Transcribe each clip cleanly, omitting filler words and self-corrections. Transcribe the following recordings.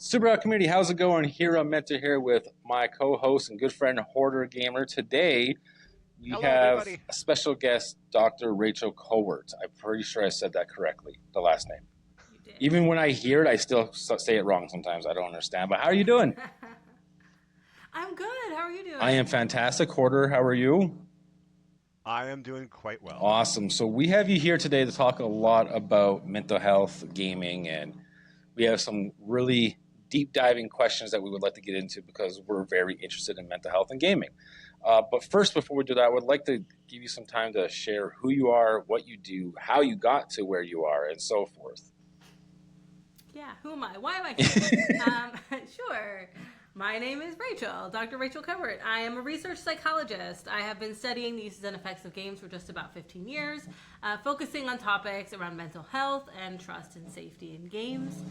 Supercharge community, how's it going? Here I'm Mentor here with my co-host and good friend HoarderGamer. Today we Hello, have everybody. a special guest, Dr. Rachel Kowert. I'm pretty sure I said that correctly, the last name. You did. Even when I hear it, I still say it wrong sometimes. I don't understand. But how are you doing? I'm good. How are you doing? I am fantastic. Hoarder, how are you? I am doing quite well. Awesome. So we have you here today to talk a lot about mental health, gaming, and we have some really deep diving questions that we would like to get into because we're very interested in mental health and gaming. But first, before we do that, I would like to give you some time to share who you are, what you do, how you got to where you are, and so forth. Yeah, who am I? Why am I here? Sure. My name is Rachel, Dr. Rachel Kowert. I am a research psychologist. I have been studying the uses and effects of games for just about 15 years, focusing on topics around mental health and trust and safety in games.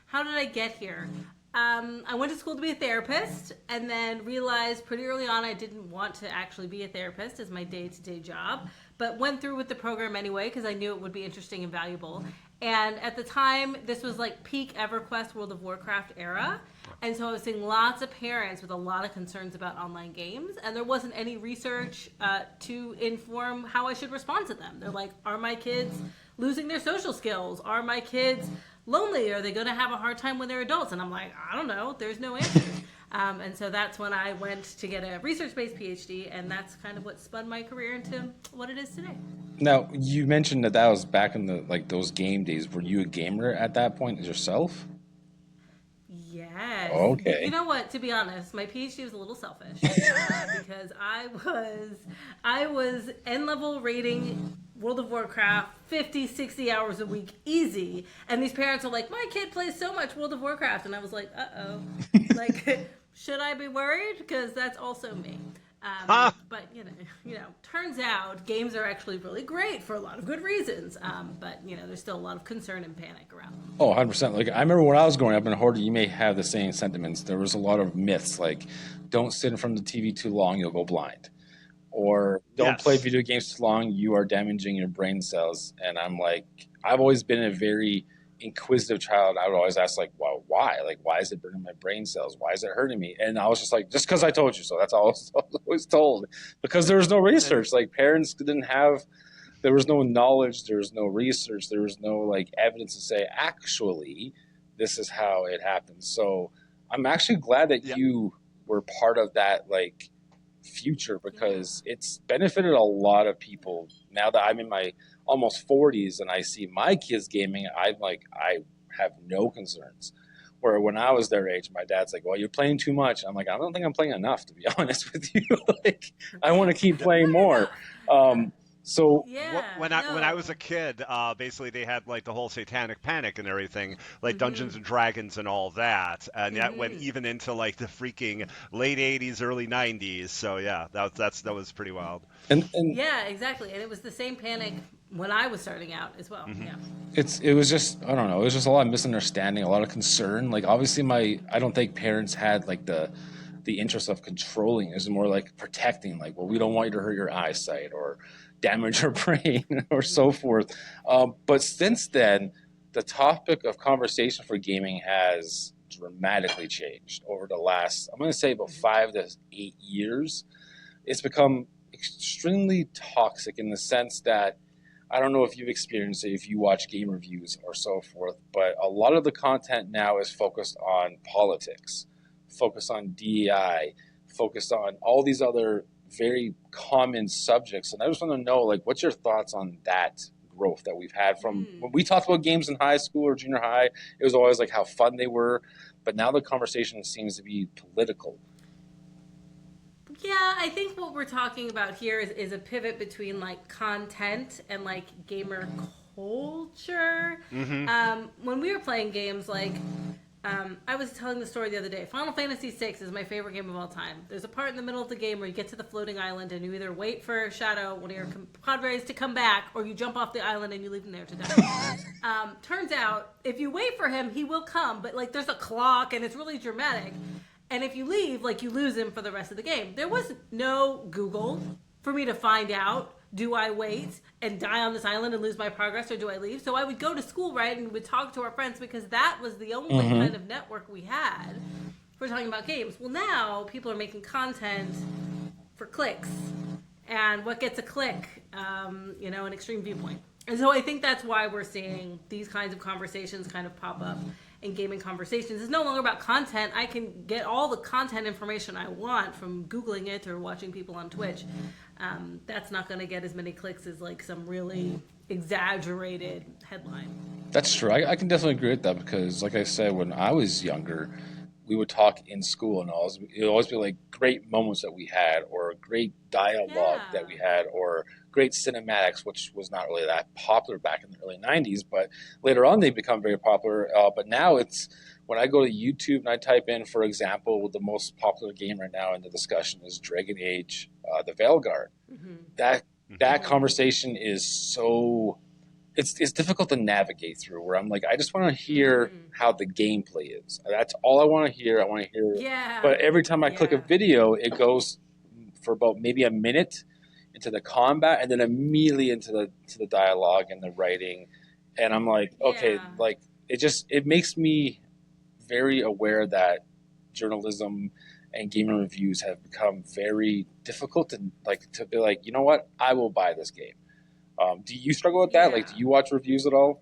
How did I get here? I went to school to be a therapist and then realized pretty early on I didn't want to actually be a therapist as my day-to-day job, but went through with the program anyway because I knew it would be interesting and valuable. And at the time, this was like peak EverQuest World of Warcraft era. And so I was seeing lots of parents with a lot of concerns about online games, and there wasn't any research to inform how I should respond to them. They're like, are my kids losing their social skills? Are my kids lonely? Are they going to have a hard time when they're adults? And I'm like, I don't know. There's no answer. And so that's when I went to get a research-based PhD, and that's kind of what spun my career into what it is today. Now, you mentioned that was back in the those game days. Were you a gamer at that point yourself? Yes. Okay. You know what? To be honest, my PhD was a little selfish because I was N-level rating World of Warcraft 50, 60 hours a week easy. And these parents are like, my kid plays so much World of Warcraft. And I was like, uh-oh. Like, should I be worried? Because that's also me. But, you know, turns out games are actually really great for a lot of good reasons. But, there's still a lot of concern and panic around them. Oh, 100%. Like, I remember when I was growing up in Hoarder, you may have the same sentiments. There was a lot of myths, like, don't sit in front of the TV too long, you'll go blind. Or don't play video games too long, you are damaging your brain cells. And I'm like, I've always been a very inquisitive child. I would always ask, like, well, why? Like, why is it burning my brain cells? Why is it hurting me? And I was just like, just because I told you so. That's all I was always told. Because there was no research. Like, parents didn't have, there was no knowledge, there was no research, there was no, like, evidence to say, actually, this is how it happens. So I'm actually glad that you were part of that, like, future, because it's benefited a lot of people. Now that I'm in my almost 40s and I see my kids gaming, I'm like, I have no concerns. Where when I was their age, my dad's like, well, you're playing too much. I'm like, I don't think I'm playing enough, to be honest with you. Like, I want to keep playing more. So when I was a kid, basically they had like the whole satanic panic and everything, like Dungeons and Dragons and all that, and that went even into like the freaking late 80s, early 90s. So yeah, that was pretty wild. And yeah, exactly. And it was the same panic when I was starting out as well. Yeah. It was just, I don't know, it was just a lot of misunderstanding, a lot of concern. Like, obviously I don't think parents had like the interest of controlling. It was more like protecting, like, well, we don't want you to hurt your eyesight or damage your brain or so forth. But since then, the topic of conversation for gaming has dramatically changed over the last, I'm going to say about 5 to 8 years. It's become extremely toxic in the sense that, I don't know if you've experienced it, if you watch game reviews or so forth, but a lot of the content now is focused on politics, focused on DEI, focused on all these other very common subjects. And I just want to know, like, what's your thoughts on that growth that we've had from when we talked about games in high school or junior high? It was always like how fun they were, but now the conversation seems to be political. Yeah, I think what we're talking about here is a pivot between like content and like gamer culture. When we were playing games, like I was telling the story the other day. Final Fantasy VI is my favorite game of all time. There's a part in the middle of the game where you get to the floating island and you either wait for Shadow, one of your compadres, to come back, or you jump off the island and you leave him there to die. Turns out, if you wait for him, he will come, but like there's a clock and it's really dramatic. And if you leave, like, you lose him for the rest of the game. There was no Google for me to find out do I wait and die on this island and lose my progress, or do I leave? So I would go to school, right, and would talk to our friends because that was the only kind of network we had for talking about games. Well, now people are making content for clicks, and what gets a click, an extreme viewpoint. And so I think that's why we're seeing these kinds of conversations kind of pop up in gaming conversations. It's no longer about content. I can get all the content information I want from Googling it or watching people on Twitch. That's not going to get as many clicks as like some really exaggerated headline. That's true. I can definitely agree with that because, like I said, when I was younger, we would talk in school and it would always be like great moments that we had, or great dialogue that we had, or great cinematics, which was not really that popular back in the early 90s, but later on they become very popular. But now it's, when I go to YouTube and I type in, for example, the most popular game right now in the discussion is Dragon Age, the Veilguard. That conversation is so... It's difficult to navigate through, where I'm like, I just want to hear how the gameplay is. That's all I want to hear. I want to hear. Yeah. But every time I click a video, it goes for about maybe a minute into the combat, and then immediately into the dialogue and the writing, and I'm like, okay, like it makes me very aware that journalism and gaming reviews have become very difficult to be like, you know what, I will buy this game. Do you struggle with that? Like, do you watch reviews at all?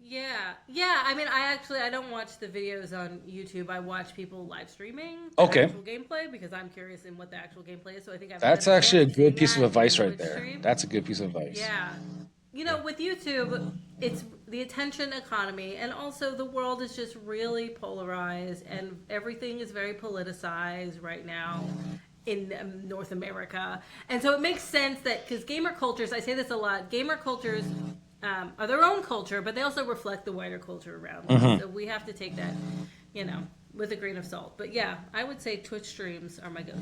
Yeah. I mean, I don't watch the videos on YouTube. I watch people live streaming actual gameplay because I'm curious in what the actual gameplay is. So I think that's actually a good piece of advice right there. Stream. That's a good piece of advice. Yeah. With YouTube, it's the attention economy, and also the world is just really polarized, and everything is very politicized right now in North America. And so it makes sense that, because gamer cultures, I say this a lot, gamer cultures are their own culture, but they also reflect the wider culture around them. So we have to take that, with a grain of salt. But yeah, I would say Twitch streams are my go-to.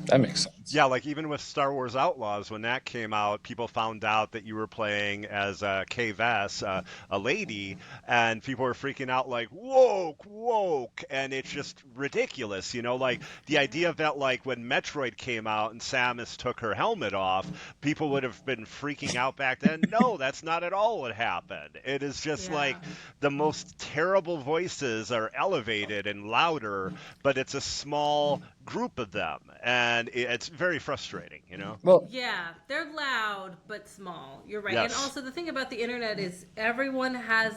That makes sense. Yeah, like even with Star Wars Outlaws, when that came out, people found out that you were playing as Kay Vess, a lady, and people were freaking out like, woke, and it's just ridiculous, like the idea that like when Metroid came out and Samus took her helmet off, people would have been freaking out back then. No, that's not at all what happened. It is just like the most terrible voices are elevated and louder, but it's a small group of them, and it's very frustrating, Well, yeah, they're loud but small. You're right. Yes. And also the thing about the internet is everyone has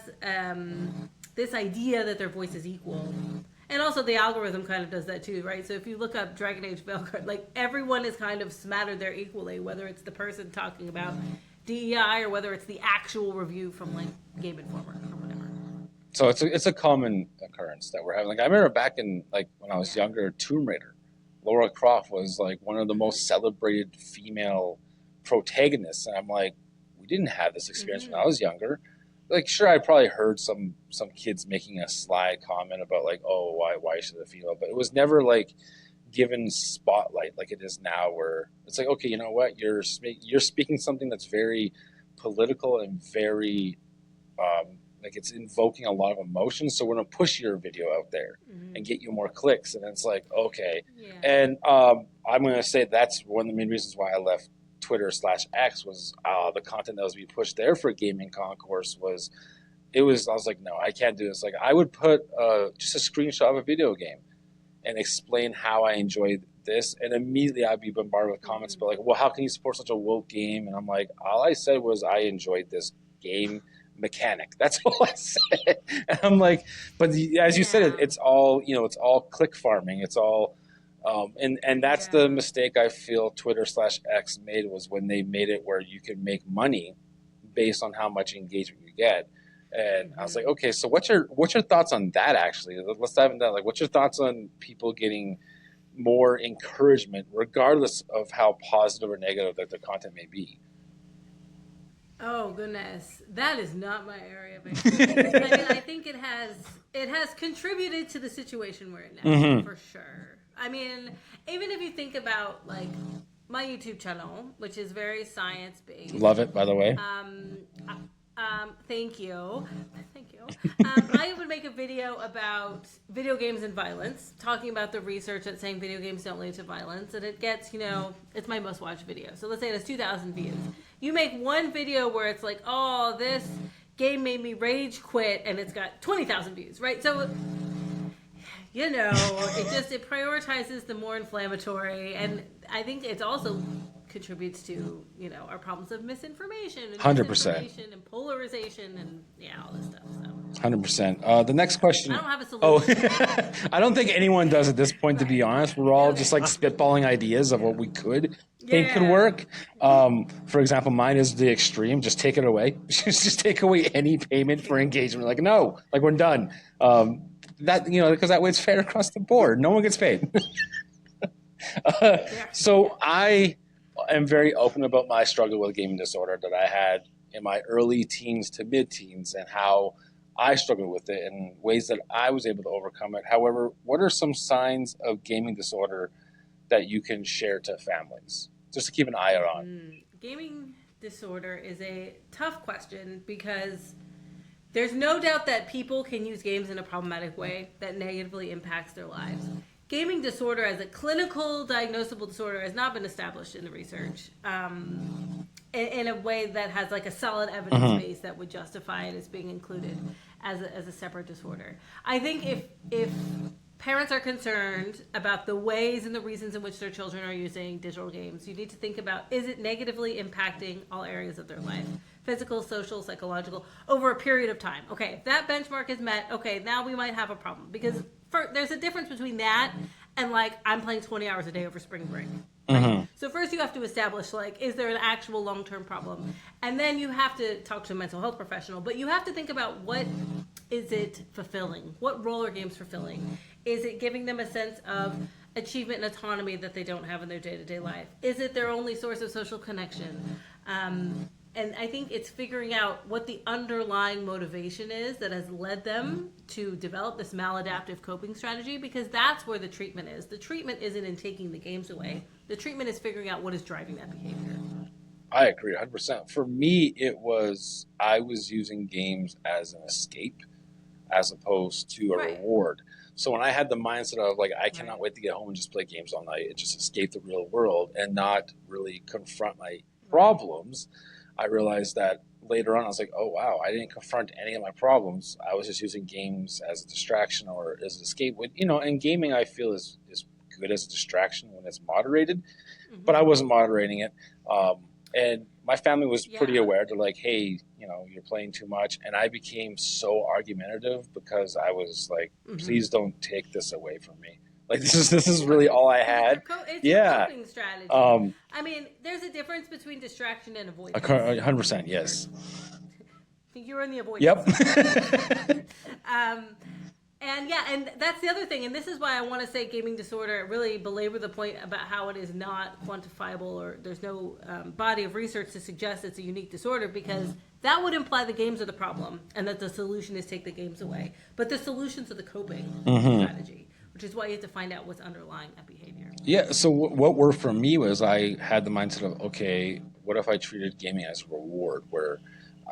this idea that their voice is equal. And also the algorithm kind of does that too, right? So if you look up Dragon Age Veilguard, like everyone is kind of smattered there equally, whether it's the person talking about DEI or whether it's the actual review from like Game Informer or whatever. So it's a common occurrence that we're having. Like I remember back in when I was younger, Tomb Raider, Lara Croft was like one of the most celebrated female protagonists, and I'm like, we didn't have this experience when I was younger. Like, sure, I probably heard some kids making a sly comment about like, oh, why should a female? But it was never like given spotlight like it is now, where it's like, okay, you know what, you're speaking something that's very political and very like it's invoking a lot of emotions, so we're gonna push your video out there and get you more clicks. And it's like, okay. And I'm gonna say that's one of the main reasons why I left Twitter/X was the content that was being pushed there for Gaming Concourse I was like, no, I can't do this. Like I would put just a screenshot of a video game and explain how I enjoyed this, and immediately I'd be bombarded with comments about like, well, how can you support such a woke game? And I'm like, all I said was I enjoyed this game mechanic. That's all I said. And I'm like, but as you said, it's all it's all click farming. It's all and that's the mistake I feel Twitter/X made, was when they made it where you can make money based on how much engagement you get. And I was like, okay, so what's your thoughts on that? Actually, let's dive into that. Like, what's your thoughts on people getting more encouragement, regardless of how positive or negative that their content may be? Oh goodness, that is not my area of expertise. I mean, I think it has contributed to the situation we're in now, for sure. I mean, even if you think about like my YouTube channel, which is very science based. Love it, by the way. Thank you. I would make a video about video games and violence, talking about the research that's saying video games don't lead to violence, and it gets, it's my most watched video. So let's say it has 2,000 views. You make one video where it's like, oh, this game made me rage quit, and it's got 20,000 views, right? So, it prioritizes the more inflammatory, and I think it's also contributes to our problems of misinformation and 100% and polarization and all this stuff. So 100%. The next question. I don't have a solution. I don't think anyone does at this point. To be honest, we're all just like spitballing ideas of what we could think could work. For example, mine is the extreme. Just take it away. Just take away any payment for engagement. Like no, like we're done. That because that way it's fair across the board. No one gets paid. So I am very open about my struggle with gaming disorder that I had in my early teens to mid-teens and how I struggled with it and ways that I was able to overcome it. However, what are some signs of gaming disorder that you can share to families just to keep an eye out on? Gaming disorder is a tough question because there's no doubt that people can use games in a problematic way that negatively impacts their lives. Gaming disorder as a clinical diagnosable disorder has not been established in the research in a way that has like a solid evidence base that would justify it as being included as a separate disorder. I think if parents are concerned about the ways and the reasons in which their children are using digital games, you need to think about, is it negatively impacting all areas of their life? Physical, social, psychological, over a period of time. Okay, if that benchmark is met, okay, now we might have a problem. Because there's a difference between that and like, I'm playing 20 hours a day over spring break. Right? So first you have to establish, like, is there an actual long-term problem? And then you have to talk to a mental health professional. But you have to think about, what is it fulfilling? What role are games fulfilling? Is it giving them a sense of achievement and autonomy that they don't have in their day-to-day life? Is it their only source of social connection? And I think it's figuring out what the underlying motivation is that has led them to develop this maladaptive coping strategy, because that's where the treatment is. The treatment isn't in taking the games away. The treatment is figuring out what is driving that behavior. I agree 100%. For me, I was using games as an escape as opposed to a reward. So when I had the mindset of like, I cannot wait to get home and just play games all night and just escape the real world and not really confront my problems, I realized that later on, I was like, oh, wow, I didn't confront any of my problems. I was just using games as a distraction or as an escape. And gaming, I feel, is good as a distraction when it's moderated, but I wasn't moderating it. And my family was pretty aware. They're like, hey, you're playing too much. And I became so argumentative because I was like, please don't take this away from me. Like, this is really all I had. It's a coping strategy. I mean, there's a difference between distraction and avoidance. 100%, yes. You're in the avoidance. Yep. And that's the other thing. And this is why I want to say gaming disorder, really belabor the point about how it is not quantifiable, or there's no body of research to suggest it's a unique disorder, because that would imply the games are the problem and that the solution is take the games away. But the solution to the coping strategy, which is why you have to find out what's underlying that behavior. Yeah, so what worked for me was I had the mindset of, okay, what if I treated gaming as a reward, where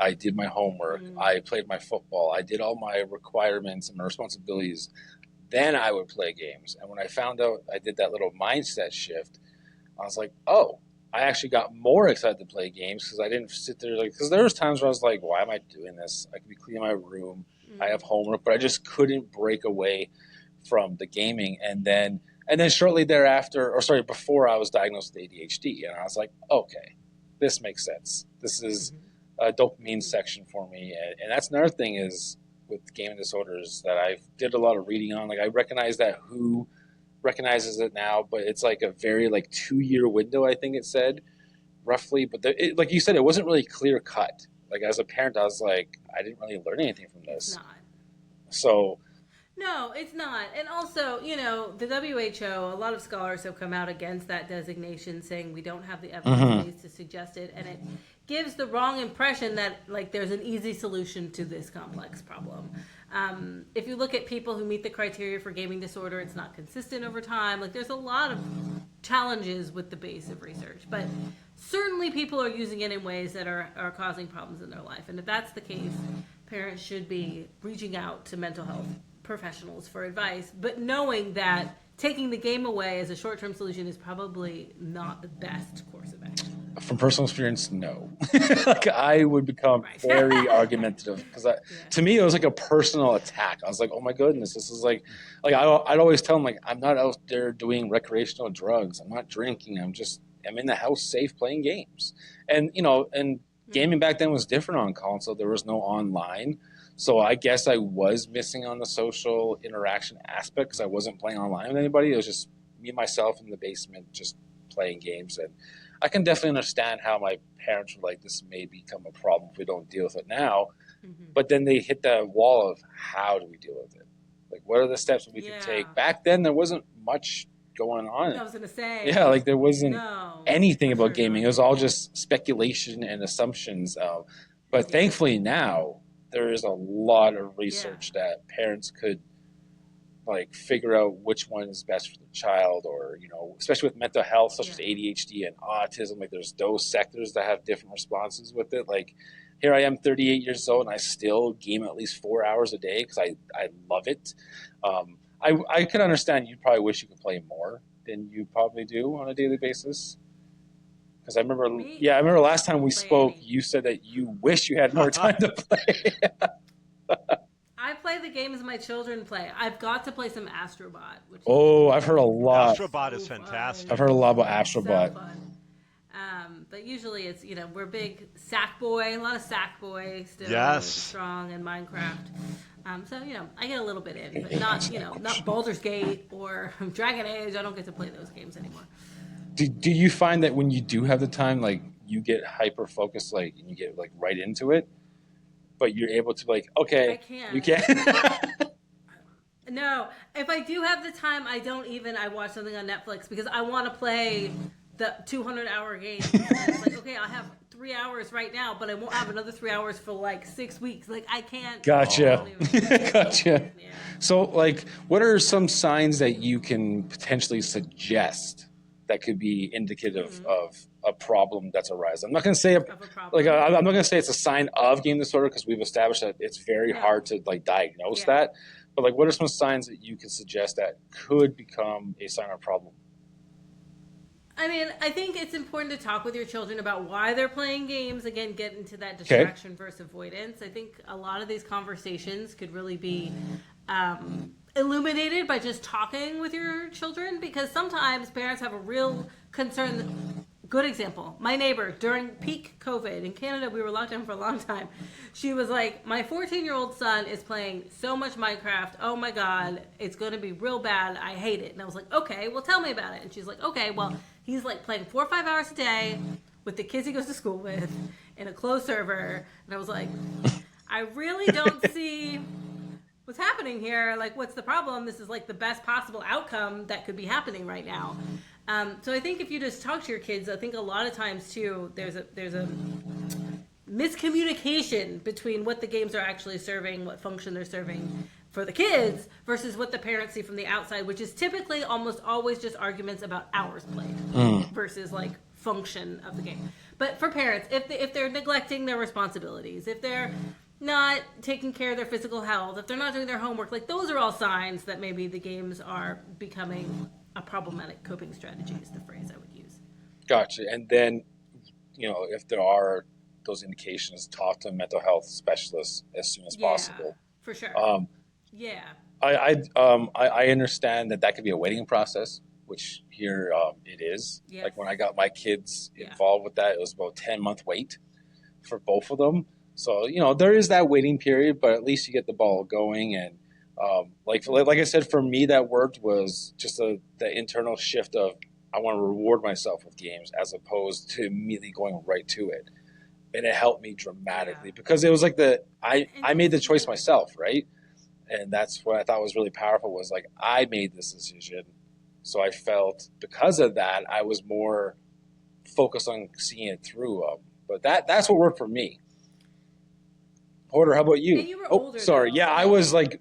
I did my homework, I played my football, I did all my requirements and my responsibilities, then I would play games. And when I found out I did that little mindset shift, I was like, oh, I actually got more excited to play games because I didn't sit there because there was times where I was like, why am I doing this? I could be cleaning my room, I have homework, but I just couldn't break away from the gaming. And then shortly thereafter, before, I was diagnosed with ADHD, and I was like, okay, this makes sense. This is a dopamine section for me. And that's another thing is with gaming disorders that I did a lot of reading on. Like, I recognize that WHO recognizes it now, but it's like a very 2-year window, I think it said, roughly. But like you said, it wasn't really clear cut. Like, as a parent, I was like, I didn't really learn anything from this. It's not. So... No, it's not. And also, the WHO, a lot of scholars have come out against that designation, saying we don't have the evidence base to suggest it. And it gives the wrong impression that, there's an easy solution to this complex problem. If you look at people who meet the criteria for gaming disorder, it's not consistent over time. There's a lot of challenges with the base of research. But certainly people are using it in ways that are causing problems in their life. And if that's the case, parents should be reaching out to mental health professionals for advice, but knowing that taking the game away as a short-term solution is probably not the best course of action. From personal experience, no. Like I would become very argumentative because to me it was like a personal attack. I was like, oh my goodness, this is like I'd always tell them like I'm not out there doing recreational drugs. I'm not drinking. I'm in the house safe playing games. And gaming back then was different on console. There was no online. So I guess I was missing on the social interaction aspect because I wasn't playing online with anybody. It was just me, myself in the basement, just playing games. And I can definitely understand how my parents were like, this may become a problem if we don't deal with it now. Mm-hmm. But then they hit the wall of how do we deal with it? Like, what are the steps we can take? Back then, there wasn't much going on. I was going to say. Yeah, like there wasn't anything about gaming. It was all just speculation and assumptions. But thankfully now, there is a lot of research that parents could like figure out which one is best for the child, or especially with mental health such as ADHD and autism. Like there's those sectors that have different responses with it. Like here I am 38 years old and I still game at least 4 hours a day because I love it. I can understand you probably wish you could play more than you probably do on a daily basis. Because I remember last time we spoke, you said that you wish you had more time to play. I play the games my children play. I've got to play some Astrobot. I've heard a lot. Astrobot is fantastic. I've heard a lot about Astrobot. So fun. But usually it's, we're big Sackboy, a lot of Sackboy still strong in Minecraft. So, I get a little bit in, but not, not Baldur's Gate or Dragon Age. I don't get to play those games anymore. Do you find that when you do have the time, like you get hyper focused, like and you get like right into it, but you're able to like, okay, you can. No, if I do have the time, I watch something on Netflix because I want to play the 200-hour game. It's like, okay, I have 3 hours right now, but I won't have another 3 hours for like 6 weeks. Like I can't. Gotcha. Gotcha. Yeah. So like, what are some signs that you can potentially suggest that could be indicative of a problem that's arising? I'm not going to say I'm not going to say it's a sign of game disorder because we've established that it's very hard to like diagnose that. But like, what are some signs that you could suggest that could become a sign of a problem? I mean, I think it's important to talk with your children about why they're playing games. Again, get into that distraction versus avoidance. I think a lot of these conversations could really be illuminated by just talking with your children, because sometimes parents have a real concern. Good example, my neighbor during peak COVID in Canada, we were locked down for a long time. She was like, my 14-year-old son is playing so much Minecraft. Oh my God, it's going to be real bad. I hate it. And I was like, okay, well tell me about it. And she's like, okay, well he's like playing 4 or 5 hours a day with the kids he goes to school with in a closed server. And I was like, I really don't see what's happening here. Like, what's the problem? This is like the best possible outcome that could be happening right now. So I think if you just talk to your kids, I think a lot of times too, there's a miscommunication between what the games are actually serving, what function they're serving for the kids versus what the parents see from the outside, which is typically almost always just arguments about hours played versus like function of the game. But for parents, if they're neglecting their responsibilities, if they're not taking care of their physical health, if they're not doing their homework, like those are all signs that maybe the games are becoming a problematic coping strategy is the phrase I would use. Gotcha. And then, if there are those indications, talk to a mental health specialist as soon as possible. For sure. I understand that could be a waiting process, which here it is. Yes. Like when I got my kids involved with that, it was about a 10-month wait for both of them. So, there is that waiting period, but at least you get the ball going. And like I said, for me, that worked was just the internal shift of I want to reward myself with games as opposed to immediately going right to it. And it helped me dramatically because it was like I made the choice myself, right? And that's what I thought was really powerful was like I made this decision. So I felt because of that, I was more focused on seeing it through. But that's what worked for me. Hoarder, how about you? And you were older, sorry. Though. Yeah, I was like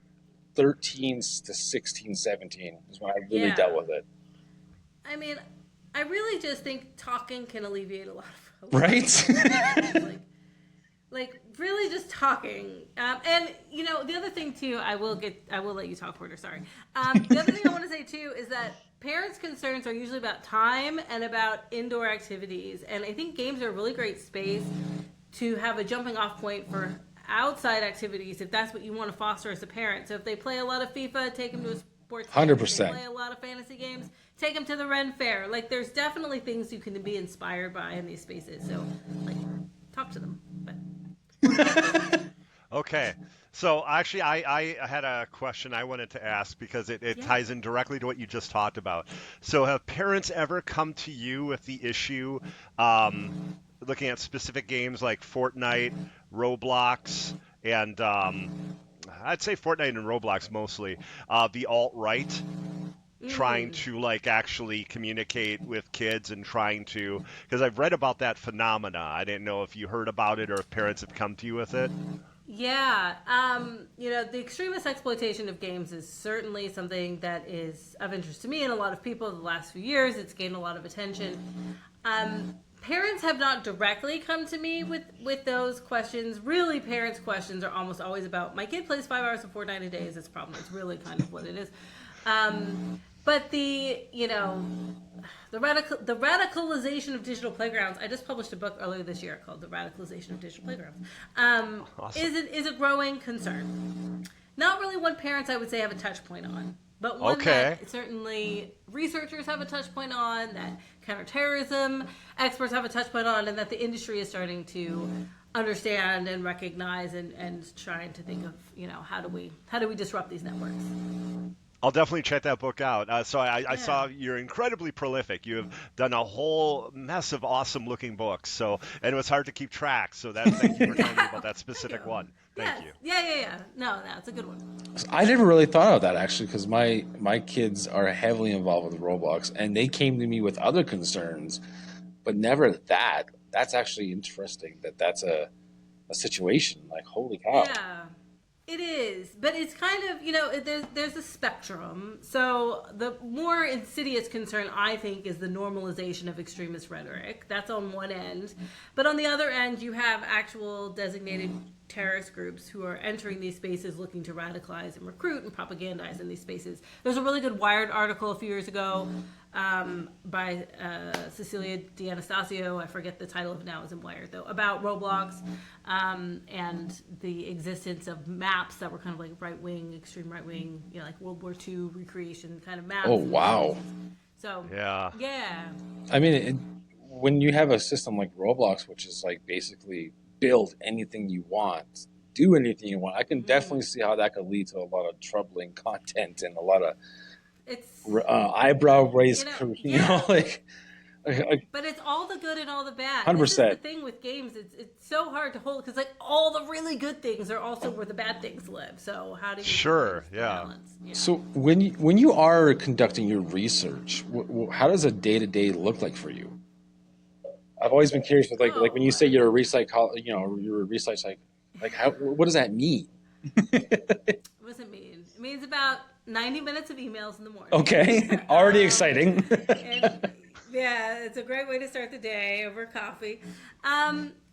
13 to 16, 17 is when I really dealt with it. I mean, I really just think talking can alleviate a lot of problems. Right? like really just talking. And you know, the other thing too, I will let you talk, Porter. Sorry. The other thing I want to say too is that parents' concerns are usually about time and about indoor activities, and I think games are a really great space to have a jumping off point for outside activities if that's what you want to foster as a parent. So if they play a lot of FIFA, take them to a sports game. 100%. If they play a lot of fantasy games, take them to the Ren Fair. Like, there's definitely things you can be inspired by in these spaces. So, like, talk to them. But Okay. So actually, I had a question I wanted to ask because it ties in directly to what you just talked about. So have parents ever come to you with the issue looking at specific games like Fortnite, Roblox, and I'd say Fortnite and Roblox mostly, the alt-right, trying to like actually communicate with kids and trying to, because I've read about that phenomena. I didn't know if you heard about it or if parents have come to you with it. yeah, you know, the extremist exploitation of games is certainly something that is of interest to me and a lot of people. The last few years, it's gained a lot of attention. Parents have not directly come to me with those questions. Really, parents' questions are almost always about, my kid plays 5 hours of Fortnite a day, is this problem. It's really kind of what it is. But the radicalization of digital playgrounds, I just published a book earlier this year called The Radicalization of Digital Playgrounds, Awesome. is a growing concern. Not really one parents, I would say, have a touch point on. But one that certainly researchers have a touch point on, that counterterrorism experts have a touch point on, and that the industry is starting to understand and recognize and trying to think of, you know, how do we disrupt these networks. I'll definitely check that book out. So I saw you're incredibly prolific. You have done a whole mess of awesome looking books. So, and it was hard to keep track. So thank you for telling me about that specific one. Thank you. Yeah. No, it's a good one. I never really thought of that actually, because my kids are heavily involved with Roblox, and they came to me with other concerns, but never that. That's actually interesting. That's a situation. Like, holy cow. Yeah. It is, but it's kind of, you know, there's a spectrum. So the more insidious concern, I think, is the normalization of extremist rhetoric. That's on one end. But on the other end, you have actual designated terrorist groups who are entering these spaces looking to radicalize and recruit and propagandize in these spaces. There's a really good Wired article a few years ago by Cecilia D'Anastasio, I forget the title of it now, is in Wired though, about Roblox and the existence of maps that were kind of like right-wing, extreme right-wing, you know, like World War II recreation kind of maps. Oh, wow. So, yeah. I mean, when you have a system like Roblox, which is like basically build anything you want, do anything you want, I can definitely see how that could lead to a lot of troubling content and a lot of eyebrow raise, like. But it's all the good and all the bad. 100%. This is the thing with games. It's so hard to hold because like all the really good things are also where the bad things live. So how do you balance? Yeah. So when you are conducting your research, how does a day-to-day look like for you? I've always been curious with like when you say you're a research like how, what does that mean? What does it mean? It means about 90 minutes of emails in the morning. Okay, already exciting. Yeah, it's a great way to start the day over coffee.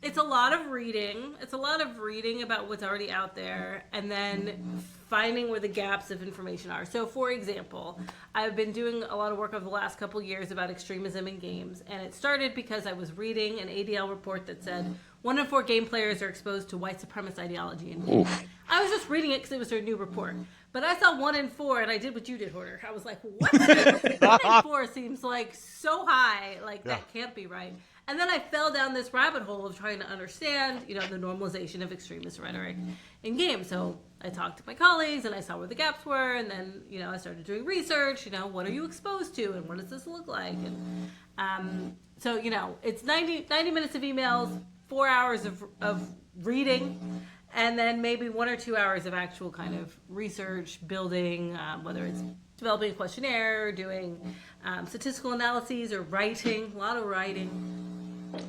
It's a lot of reading. It's a lot of reading about what's already out there and then finding where the gaps of information are. So, for example, I've been doing a lot of work over the last couple of years about extremism in games, and it started because I was reading an ADL report that said 1 in 4 game players are exposed to white supremacist ideology in games. I was just reading it because it was their new report. But I saw 1 in 4, and I did what you did, Hoarder. I was like, what? 1 in 4 seems like so high. Like, that can't be right. And then I fell down this rabbit hole of trying to understand, you know, the normalization of extremist rhetoric in games. So I talked to my colleagues, and I saw where the gaps were. And then, you know, I started doing research. You know, what are you exposed to, and what does this look like? And so, you know, it's 90 minutes of emails, 4 hours of reading, and then maybe 1 or 2 hours of actual kind of research, building, whether it's developing a questionnaire, doing statistical analyses, or writing, a lot of writing.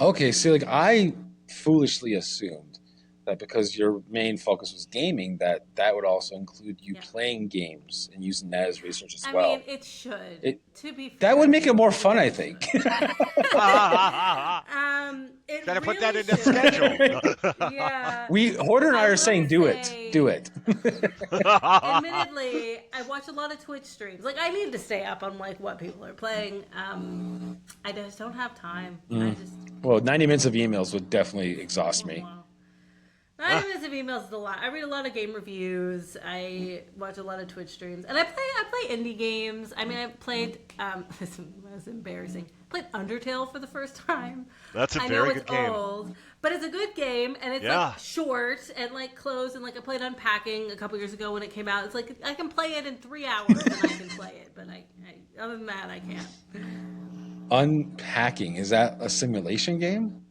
Okay, see, like I foolishly assumed that because your main focus was gaming, that would also include you playing games and using that as research as well. I mean, it should. To be fair, that would make it more fun, I think. Gotta put that in the schedule. Yeah. Hoarder and I are saying, do it. Admittedly, I watch a lot of Twitch streams. Like, I need to stay up on like what people are playing. I just don't have time. Well, 90 minutes of emails would definitely exhaust me. 90 minutes of emails is a lot. I read a lot of game reviews. I watch a lot of Twitch streams, and I play indie games. I mean, I played. This was embarrassing. Played Undertale for the first time. That's a very good game. Old, but it's a good game, and it's like short and like close. And like I played Unpacking a couple years ago when it came out. It's like I can play it in 3 hours, and I can play it. But I other than that, I can't. Unpacking, is that a simulation game?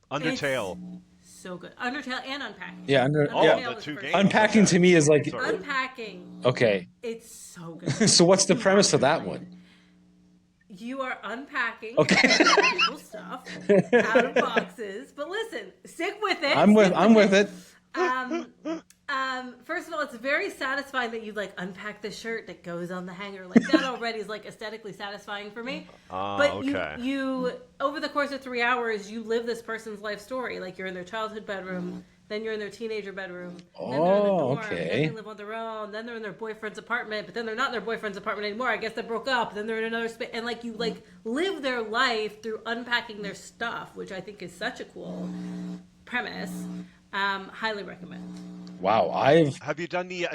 Undertale. So good. Undertale and Unpacking. Yeah, the two games. Unpacking to me is like Unpacking. Okay. It's so good. So what's the premise of that one? You are unpacking people's stuff out of boxes. But listen, stick with it. I'm with it. First of all, it's very satisfying that you like unpack the shirt that goes on the hanger. Like that already is like aesthetically satisfying for me. But you over the course of 3 hours, you live this person's life story. Like you're in their childhood bedroom, then you're in their teenager bedroom, then they're in the dorm, then they live on their own, then they're in their boyfriend's apartment, but then they're not in their boyfriend's apartment anymore. I guess they broke up. Then they're in another space, and like you like live their life through unpacking their stuff, which I think is such a cool premise. Highly recommend. Wow, have you done the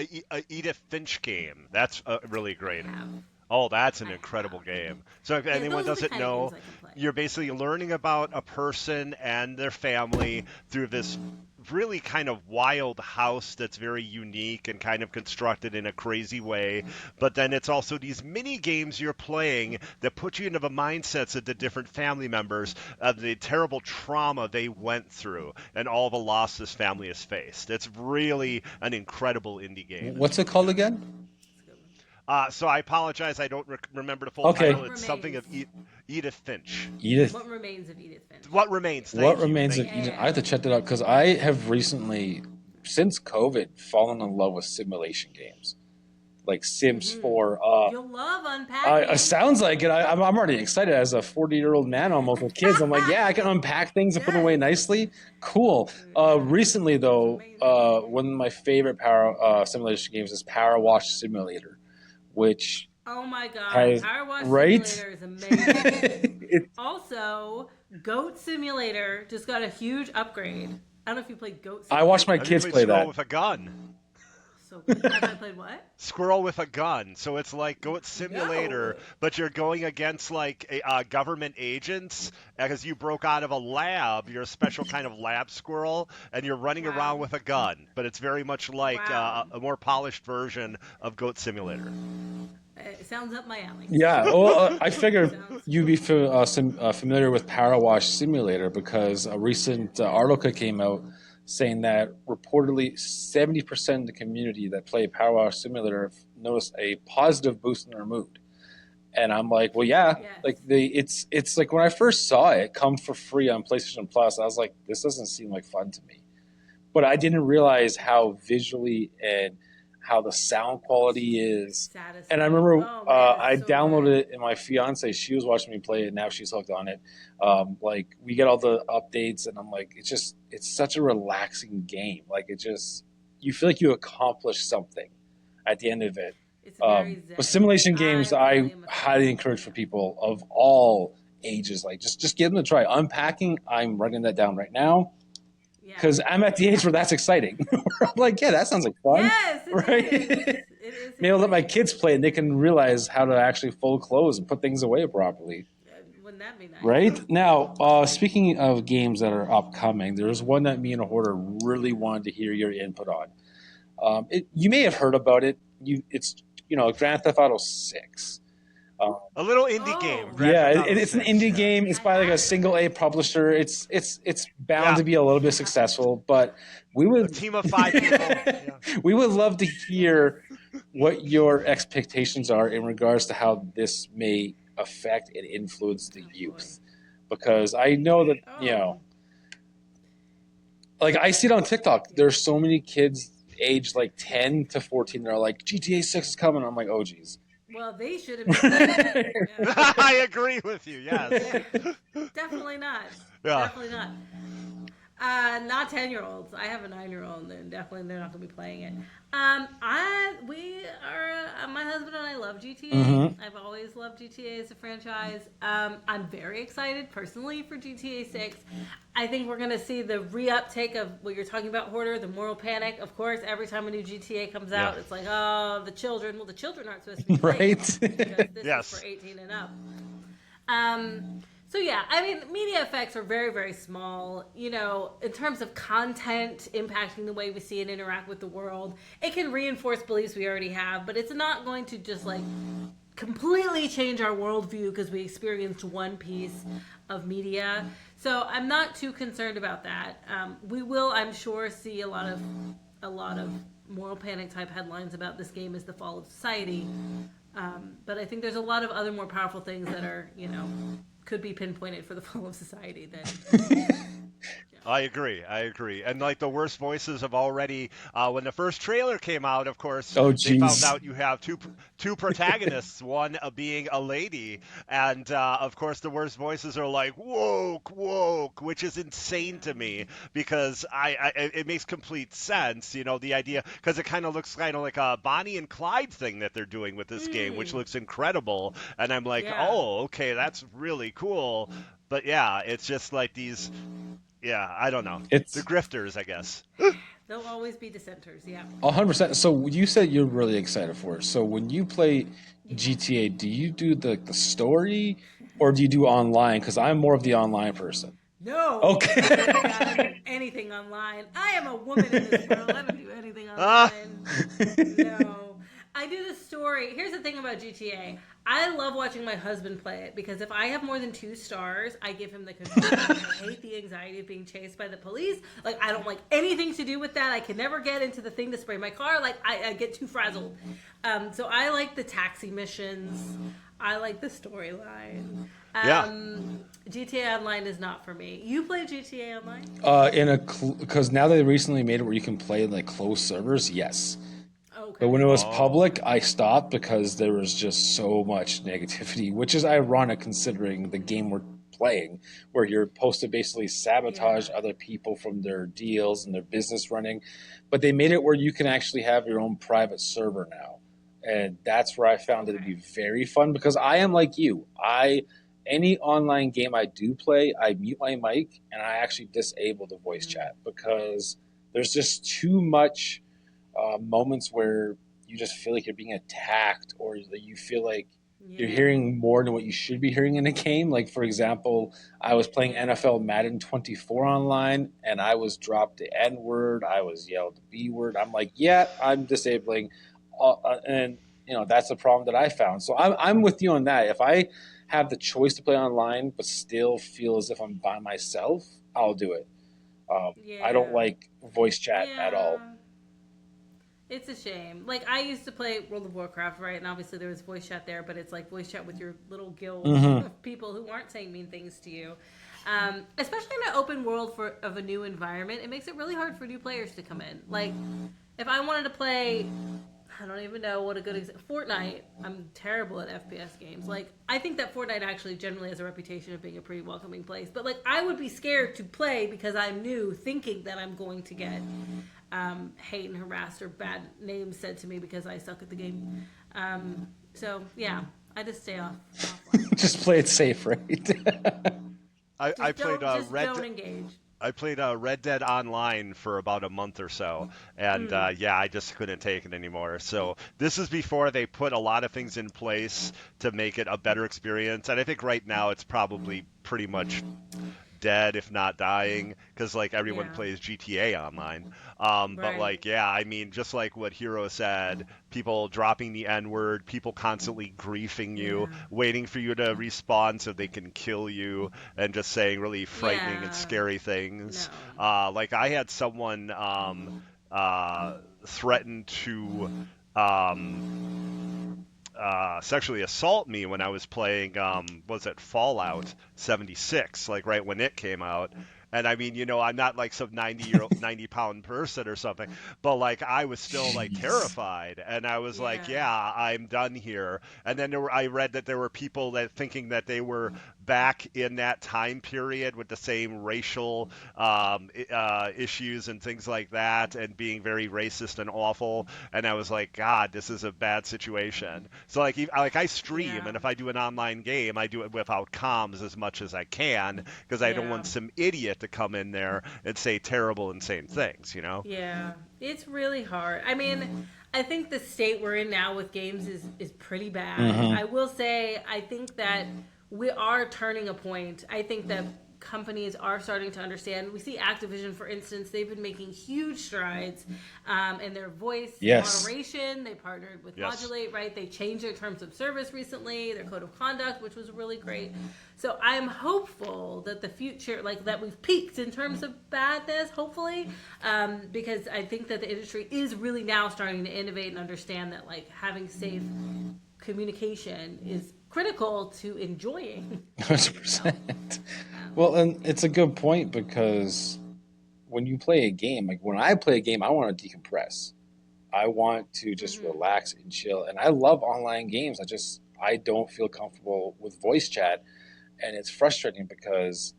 Edith Finch game? That's really great. Oh, that's an incredible game. So if anyone doesn't know, you're basically learning about a person and their family through this really kind of wild house that's very unique and kind of constructed in a crazy way. But then it's also these mini games you're playing that put you into the mindsets of the different family members of the terrible trauma they went through and all the loss this family has faced. It's really an incredible indie game. What's it called again? So I apologize. I don't remember the full title. It's something of Edith Finch. What remains of Edith Finch? What remains? What remains of Edith? I have to check that out because I have recently, since COVID, fallen in love with simulation games, like Sims 4. You'll love Unpacking. Sounds like it. I'm already excited as a 40-year-old man almost with kids. I'm like, yeah, I can unpack things and put them away nicely. Cool. Recently, though, one of my favorite power simulation games is Power Wash Simulator. Which oh my god, Power Wash Simulator is amazing. Also, Goat Simulator just got a huge upgrade. I don't know if you played Goat Simulator. I watched my kids play that. Squirrel with a gun. So good. Have I played what? Squirrel with a gun. So it's like Goat Simulator, but you're going against like government agents because you broke out of a lab. You're a special kind of lab squirrel, and you're running around with a gun. But it's very much like a more polished version of Goat Simulator. It sounds up my alley. Yeah, well, I figured you'd be familiar with Power Wash Simulator because a recent article came out saying that reportedly 70% of the community that play Power Wash Simulator have noticed a positive boost in their mood. And I'm like, well, like it's like when I first saw it come for free on PlayStation Plus, I was like, this doesn't seem like fun to me. But I didn't realize how visually and how the sound quality is. Satisfying. And I remember I downloaded it, and my fiance, she was watching me play it, and now she's hooked on it. Like we get all the updates, and I'm like, it's such a relaxing game. Like you feel like you accomplished something at the end of it. It's very zen. But simulation games, I highly encourage for people of all ages. Like just give them a try. Unpacking, I'm writing that down right now. Because I'm at the age where that's exciting. I'm like, yeah, that sounds like fun. Yes, it is. Maybe I'll let my kids play and they can realize how to actually fold clothes and put things away properly. Wouldn't that be nice? Right? Now, speaking of games that are upcoming, there's one that me and a hoarder really wanted to hear your input on. You may have heard about it. It's Grand Theft Auto 6. A little indie game. It's an indie game. It's by like a single A publisher. It's bound to be a little bit successful, but we would a team of 5 people. We would love to hear what your expectations are in regards to how this may affect and influence the youth, because I know that Like I see it on TikTok. There's so many kids aged like 10 to 14 that are like GTA 6 is coming. I'm like, oh geez. Well, they shouldn't be playing it. Yeah. I agree with you. Yes. Yeah. Definitely not. Yeah. Definitely not. Not 10-year-olds. I have a 9-year-old, and definitely they're not gonna be playing it. We are. My husband and I love GTA. Mm-hmm. I've always loved GTA as a franchise. I'm very excited personally for GTA 6. I think we're gonna see the re-uptake of what you're talking about, Hoarder, the moral panic. Of course, every time a new GTA comes out, it's like, oh, the children. Well, the children aren't supposed to be playing Right. because this Yes. is for 18 and up. So yeah, I mean, media effects are very, very small. You know, in terms of content impacting the way we see and interact with the world, it can reinforce beliefs we already have, but it's not going to just like completely change our worldview because we experienced one piece of media. So I'm not too concerned about that. We will, I'm sure, see a lot of moral panic type headlines about this game as the fall of society. But I think there's a lot of other more powerful things that are, you know, could be pinpointed for the fall of society than. I agree. And like the worst voices have already, when the first trailer came out, of course, Oh they found geez. out you have two protagonists, one being a lady, and of course the worst voices are like woke, which is insane to me because it makes complete sense, you know, the idea because it kind of looks kind of like a Bonnie and Clyde thing that they're doing with this game, which looks incredible, and I'm like, Yeah. oh, okay, that's really cool, but yeah, it's just like these. Yeah, I don't know. The It's grifters, I guess. There'll always be dissenters, yeah. 100%. So you said you're really excited for it. So when you play Yeah. GTA, do you do the story or do you do online? Because I'm more of the online person. No, Okay. I swear to God, I don't do anything online. I am a woman in this world. I don't do anything Ah, online. No. I do the story. Here's the thing about GTA. I love watching my husband play it because if I have more than 2 stars, I give him the control. I hate the anxiety of being chased by the police. Like, I don't like anything to do with that. I can never get into the thing to spray my car. Like, I get too frazzled. So I like the taxi missions. I like the storyline. yeah. GTA Online is not for me. You play GTA Online? Because now they recently made it where you can play in like closed servers. Yes. Okay. But when it was Oh, public, I stopped because there was just so much negativity, which is ironic considering the game we're playing, where you're supposed to basically sabotage Yeah. other people from their deals and their business running. But they made it where you can actually have your own private server now. And that's where I found it to be Okay. very fun because I am like you. Any online game I do play, I mute my mic and I actually disable the voice chat because there's just too much moments where you just feel like you're being attacked or that you feel like you're Yeah. hearing more than what you should be hearing in a game. Like, for example, I was playing Yeah. NFL Madden 24 online and I was dropped the N word. I was yelled the B word. I'm like, yeah, I'm disabling. And, you know, that's the problem that I found. So I'm with you on that. If I have the choice to play online but still feel as if I'm by myself, I'll do it. I don't Yeah. like voice chat at all. Yeah. It's a shame. Like, I used to play World of Warcraft, right? And obviously there was voice chat there, but it's like voice chat with your little guild Mm-hmm. of people who aren't saying mean things to you. Especially in an open world of a new environment, it makes it really hard for new players to come in. Like, if I wanted to play, I don't even know what a good example. Fortnite. I'm terrible at FPS games. Like, I think that Fortnite actually generally has a reputation of being a pretty welcoming place. But like, I would be scared to play because I'm new, thinking that I'm going to get hate and harassed or bad names said to me because I suck at the game. So yeah, I just stay offline. Just play it safe, right? I played Don't engage. I played Red Dead Online for about a month or so, and yeah, I just couldn't take it anymore. So this is before they put a lot of things in place to make it a better experience, and I think right now it's probably pretty much dead if not dying because like everyone Yeah. plays GTA online. But Right. like yeah, I mean just like what Hero said, people dropping the N-word, people constantly griefing you, Yeah. waiting for you to respawn so they can kill you, and just saying really frightening and Yeah. scary things. No. Like I had someone threaten to sexually assault me when I was playing was it Fallout 76, like right when it came out, And I mean, I'm not like some 90-pound person or something, but like I was still like Jeez. terrified, and I was like, Yeah. yeah, I'm done here. And then I read that there were people that thinking that they were back in that time period with the same racial issues and things like that, and being very racist and awful. And I was like, God, this is a bad situation. So like I stream, Yeah. and if I do an online game, I do it without comms as much as I can because I don't Yeah. want some idiot to come in there and say terrible, insane things. Yeah. It's really hard. I mean, I think the state we're in now with games is pretty bad. I will say, I think that we are turning a point. I think that companies are starting to understand. We see Activision, for instance, they've been making huge strides in their voice Yes. moderation. They partnered with Yes. Modulate, right? They changed their terms of service recently, their code of conduct, which was really great. So I'm hopeful that the future, like that we've peaked in terms of badness, hopefully, because I think that the industry is really now starting to innovate and understand that like having safe communication is critical to enjoying. 100%. Well, and it's a good point because when you play a game, like when I play a game, I want to decompress. I want to just relax and chill. And I love online games. I don't feel comfortable with voice chat. And it's frustrating because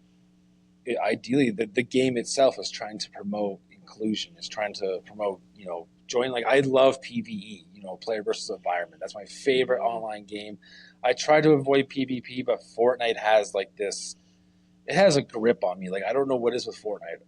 ideally the game itself is trying to promote inclusion. It's trying to promote, join. Like I love PvE, player versus environment. That's my favorite online game. I try to avoid PvP, but Fortnite has like this. It has a grip on me. Like I don't know what it is with Fortnite.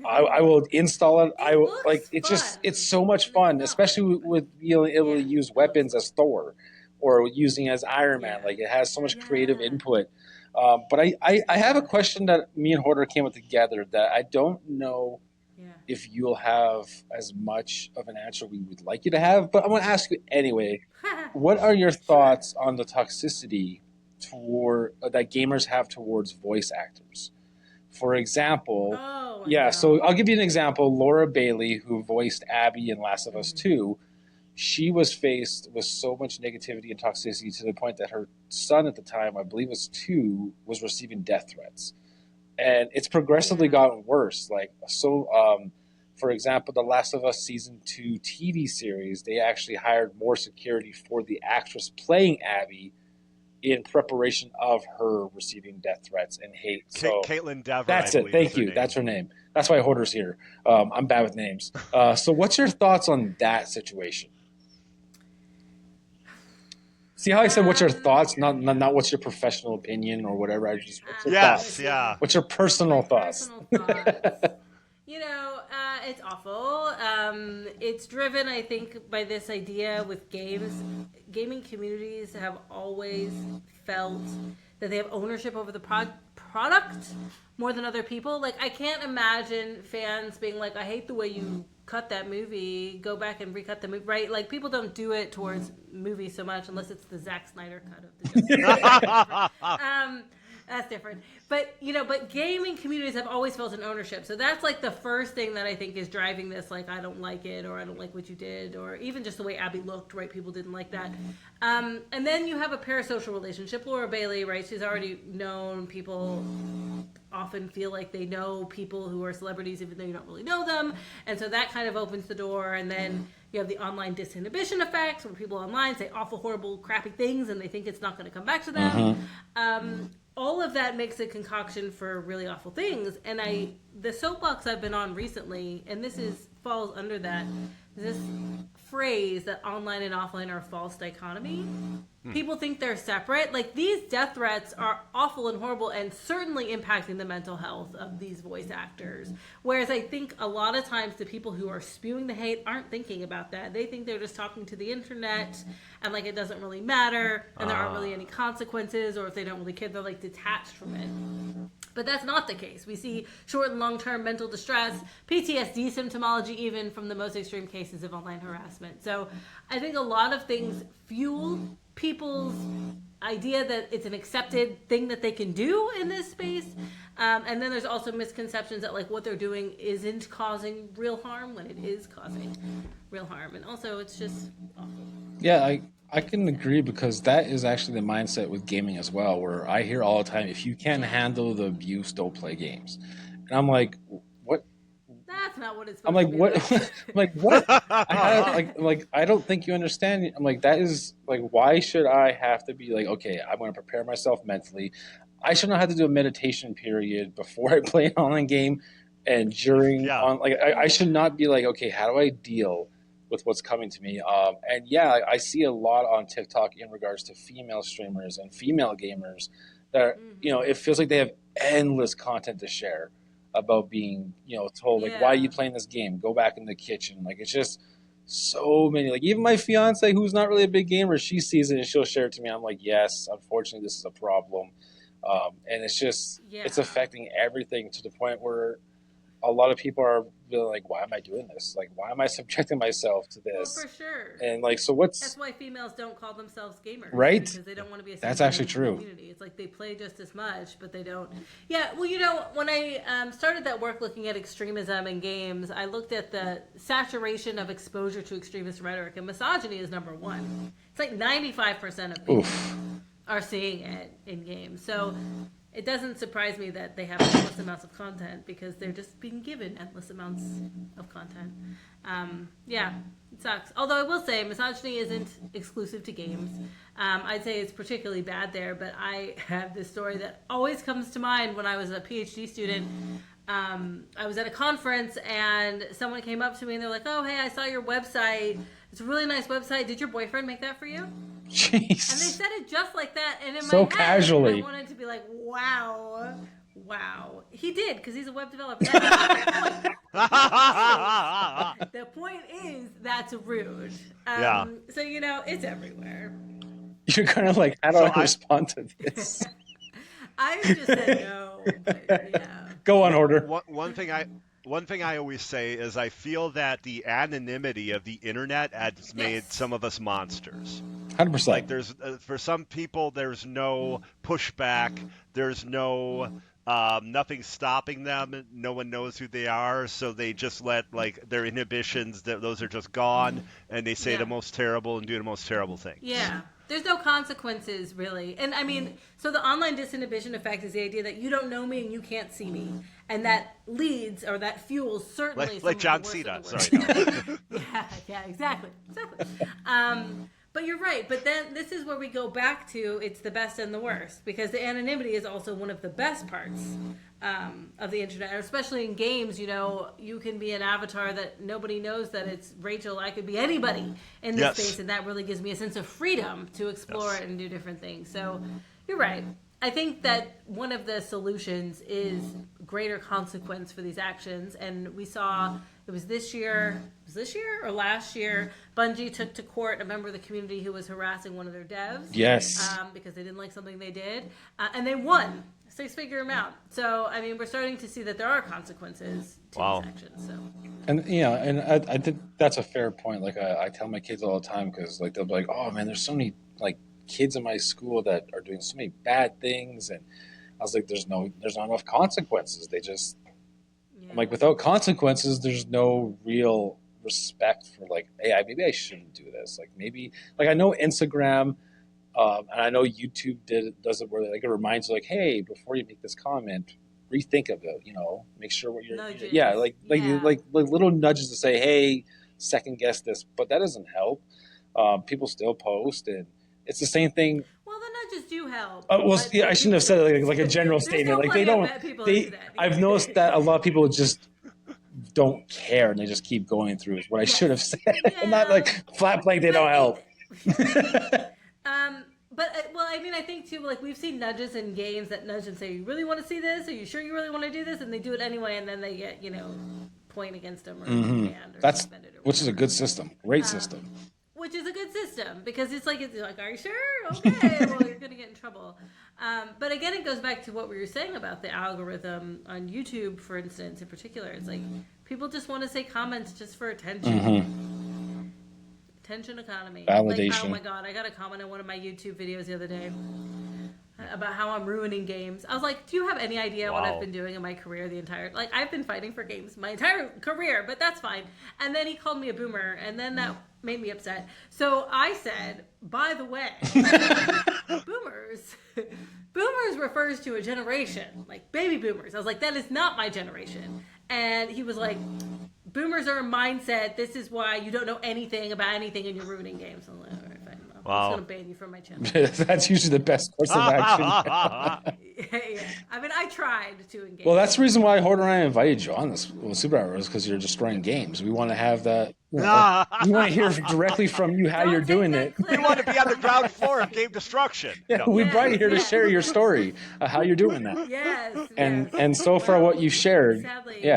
I will install it. I It will like looks it's fun. so much And it's fun, not especially fun. with being able to Yeah, use it looks weapons fun. as Thor or using as Iron Man. Yeah. Like it has so much creative Yeah. input. But I have a Yeah. question that me and Hoarder came up together that I don't know Yeah. if you'll have as much of an answer we would like you to have, but I'm going to ask you anyway. What are your Sure. thoughts on the toxicity that gamers have towards voice actors? For example, Oh, I yeah, so know. I'll give you an example. Laura Bailey, who voiced Abby in Last of Us Mhm. 2, she was faced with so much negativity and toxicity to the point that her son at the time, I believe was 2, was receiving death threats. And it's progressively Yeah. gotten worse. For example, the Last of Us season 2 TV series, they actually hired more security for the actress playing Abby in preparation of her receiving death threats and hate. So Caitlin Dever, I that's it. believe is Thank her you. name. That's her name. That's why Hoarder's here. I'm bad with names. So what's your thoughts on that situation? See how I said what's your thoughts, not what's your professional opinion or whatever. What's your I'm with Yes, thoughts? you. yeah. What's your My personal thoughts? personal thoughts. It's awful. It's driven, I think, by this idea with games. Gaming communities have always felt that they have ownership over the product more than other people. Like, I can't imagine fans being like, I hate the way you cut that movie, go back and recut the movie, right? Like, people don't do it towards movies so much unless it's the Zack Snyder cut of the Justice League. That's different. But gaming communities have always felt an ownership. So that's like the first thing that I think is driving this. Like, I don't like it, or I don't like what you did, or even just the way Abby looked, right? People didn't like that. And then you have a parasocial relationship. Laura Bailey, right? She's already known. People often feel like they know people who are celebrities, even though you don't really know them. And so that kind of opens the door. And then you have the online disinhibition effects, where people online say awful, horrible, crappy things, and they think it's not going to come back to them. All of that makes a concoction for really awful things. And the soapbox I've been on recently, and falls under that, this phrase that online and offline are a false dichotomy. People think they're separate. Like, these death threats are awful and horrible and certainly impacting the mental health of these voice actors. Whereas I think a lot of times the people who are spewing the hate aren't thinking about that. They think they're just talking to the internet and like it doesn't really matter and there aren't really any consequences, or if they don't really care, they're like detached from it. But that's not the case. We see short and long-term mental distress, PTSD symptomology, even from the most extreme cases of online harassment. So I think a lot of things fuel people's idea that it's an accepted thing that they can do in this space. And then there's also misconceptions that like what they're doing isn't causing real harm when it is causing real harm. And also it's just awful. Yeah, I can agree because that is actually the mindset with gaming as well, where I hear all the time, if you can't handle the abuse, don't play games. And I'm like, what? That's not what it's I'm supposed like, to be. what? I'm like, what? I don't think you understand. I'm like, that is like, why should I have to be like, okay, I'm going to prepare myself mentally. I should not have to do a meditation period before I play an online game and during Yeah. on like I should not be like, okay, how do I deal with what's coming to me? And yeah, I see a lot on TikTok in regards to female streamers and female gamers that are, it feels like they have endless content to share about being, told like, why are you playing this game? Go back in the kitchen. Like it's just so many. Like even my fiance, who's not really a big gamer, she sees it and she'll share it to me. I'm like, yes, unfortunately, this is a problem, and it's just it's affecting everything to the point where a lot of people are really like, why am I doing this? Like, why am I subjecting myself to this? Well, for sure. And like, so what's... That's why females don't call themselves gamers. Right? Because they don't want to be That's actually true. Community. It's like they play just as much, but they don't. Yeah, well, when I started that work looking at extremism in games, I looked at the saturation of exposure to extremist rhetoric, and misogyny is number one. It's like 95% of people are seeing it in games. So it doesn't surprise me that they have endless amounts of content because they're just being given endless amounts of content. Yeah, it sucks. Although I will say misogyny isn't exclusive to games. I'd say it's particularly bad there, but I have this story that always comes to mind when I was a PhD student. I was at a conference and someone came up to me and they're like, oh, hey, I saw your website. It's a really nice website. Did your boyfriend make that for you? Jeez. And they said it just like that, and in so my head, casually. I wanted to be like, wow. He did, because he's a web developer. The point is, that's rude. So, it's everywhere. You're kind of like, how do I respond to this? I just said no, but yeah. Go on, Hoarder. One thing I always say is I feel that the anonymity of the internet has made some of us monsters. 100%. Like there's for some people there's no pushback, there's no nothing stopping them. No one knows who they are, so they just let like their inhibitions. Those are just gone, and they say the most terrible and do the most terrible things. Yeah. There's no consequences, really. And I mean, so the online disinhibition effect is the idea that you don't know me and you can't see me. And that leads, or that fuels, certainly... Like John Cena. Sorry. No. Yeah, exactly. But you're right. But then this is where we go back to it's the best and the worst. Because the anonymity is also one of the best parts of the internet. Especially in games, you can be an avatar that nobody knows that it's Rachel. I could be anybody in this space. And that really gives me a sense of freedom to explore it and do different things. So you're right. I think that one of the solutions is greater consequence for these actions. And we saw, it was this year or last year, Bungie took to court a member of the community who was harassing one of their devs. Yes. Because they didn't like something they did. And they won. 6-figure amount. So, I mean, we're starting to see that there are consequences to these actions. So. And I think that's a fair point. Like I tell my kids all the time because like they'll be like, oh man, there's so many like kids in my school that are doing so many bad things, and I was like, there's not enough consequences. They just I'm like, without consequences, there's no real respect for like, hey, maybe I shouldn't do this. Like maybe like I know Instagram and I know YouTube does it where like it reminds you like, hey, before you make this comment, rethink of it. Make sure what you're like little nudges to say, hey, second guess this, but that doesn't help. People still post, and it's the same thing. Well, the nudges do help. I shouldn't have said it like a general statement. Like they don't. I've noticed that a lot of people just don't care and they just keep going through. Is what I should have said. I'm not like flat blank. They don't help. But I mean, I think too. Like we've seen nudges in games that nudge and say, "You really want to see this? Are you sure you really want to do this?" And they do it anyway, and then they get point against them or banned or suspended. Which is a good system. Great system. Which is a good system because it's like, are you sure? Okay, well, you're going to get in trouble. But again, it goes back to what we were saying about the algorithm on YouTube, for instance, in particular. It's like people just want to say comments just for attention. Attention economy. Validation. Like, oh my God, I got a comment on one of my YouTube videos the other day about how I'm ruining games. I was like, do you have any idea what I've been doing in my career I've been fighting for games my entire career, but that's fine. And then he called me a boomer, and then that made me upset. So I said, by the way, boomers boomers refers to a generation, like baby boomers. I was like, that is not my generation. And he was like, boomers are a mindset. This is why you don't know anything about anything and you're ruining games. I'm like, all right, fine. I'm just going to ban you from my channel. That's usually the best course of action. Yeah. I mean, I tried to engage. Well, that's the reason why Hoarder and I invited you on this Super Hour, is because you're destroying games. We want to have that. We want to hear directly from you how you're doing it. We want to be on the ground floor of game destruction. Yeah, we brought you here to share your story, how you're doing that. Yes. And so far, what you shared, sadly,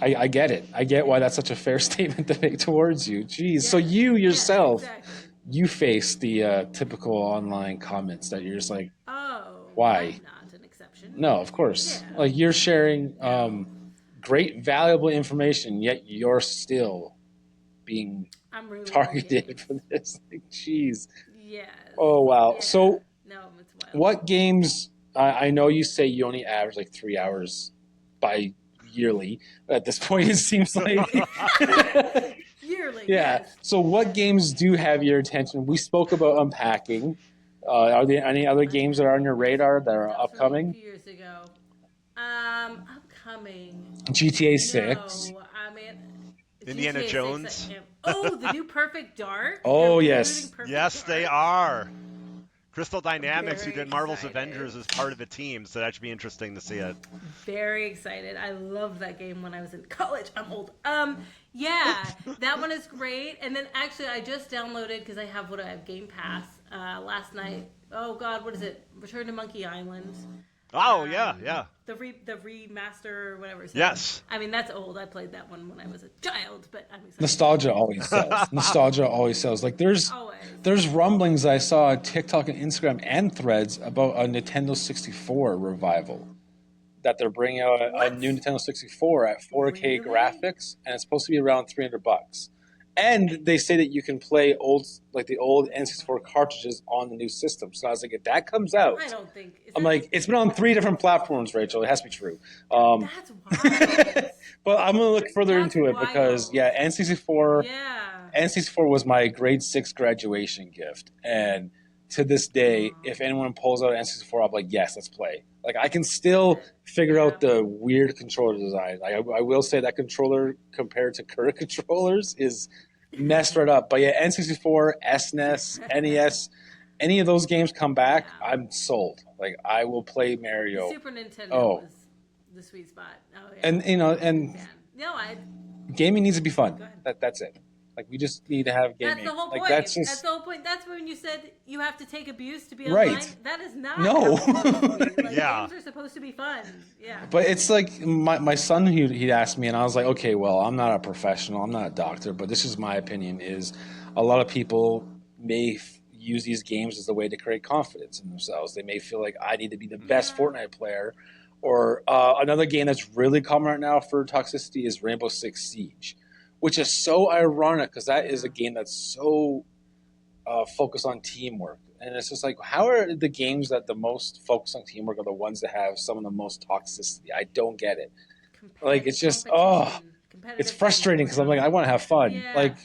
I get it. I get why that's such a fair statement to make towards you. Jeez. Yeah. So you yourself, you face the typical online comments that you're just like, why? I'm not an exception. No, of course. Yeah. Like, you're sharing great, valuable information, yet you're still being targeted for this. Like, jeez. Yes. Oh, wow. Yeah. So no, it's wild. What games, I know you say you only average like 3 hours by yearly. At this point, it seems like... Yearly, yeah. Yes. So what games do have your attention? We spoke about unpacking. Are there any other games that are on your radar that are upcoming? A few years ago. Upcoming. GTA 6. No, I mean... Indiana GTA Jones. 6, the new Perfect Dark. Oh, yes. Yes, they are. Crystal Dynamics, who did Marvel's Avengers, is part of the team, so that should be interesting to see it. Very excited. I loved that game when I was in college. I'm old. Yeah, that one is great. And then actually, I just downloaded, because I have Game Pass last night. Oh God, what is it? Return to Monkey Island. Oh yeah. The remaster or whatever. Yes. I mean, that's old. I played that one when I was a child, but I'm excited. Nostalgia always sells. Nostalgia always sells. Like there's rumblings I saw on TikTok and Instagram and Threads about a Nintendo 64 revival. That they're bringing out a new Nintendo 64 at 4K graphics, and it's supposed to be around $300. And they say that you can play the old N64 cartridges on the new system. So I was like, if that comes out, I don't think. I'm like, it's been on 3 different platforms, Rachel. It has to be true. That's wild. But I'm gonna look further into it because N64. Yeah. N64 was my grade 6 graduation gift, and to this day, if anyone pulls out an N64, I'll be like, yes, let's play. Like, I can still figure out the weird controller design. Like, I will say that controller compared to current controllers is messed right up. But yeah, N64, SNES, NES, any of those games come back, I'm sold. Like, I will play Mario. The Super Nintendo was the sweet spot. Oh yeah. And gaming needs to be fun. That's it. Like, we just need to have gaming. That's the whole point. That's the whole point. That's when you said you have to take abuse to be online. Right. That is not. No. Games are supposed to be fun. Yeah. But it's like my son, he'd asked me, and I was like, okay, well, I'm not a professional. I'm not a doctor, but this is my opinion, is a lot of people may use these games as a way to create confidence in themselves. They may feel like, I need to be the best Fortnite player. Or another game that's really common right now for toxicity is Rainbow Six Siege, which is so ironic because that is a game that's so focused on teamwork. And it's just like, how are the games that the most focus on teamwork are the ones that have some of the most toxicity? I don't get it. Like, it's just, it's frustrating because I'm like, I want to have fun. Yeah. Like,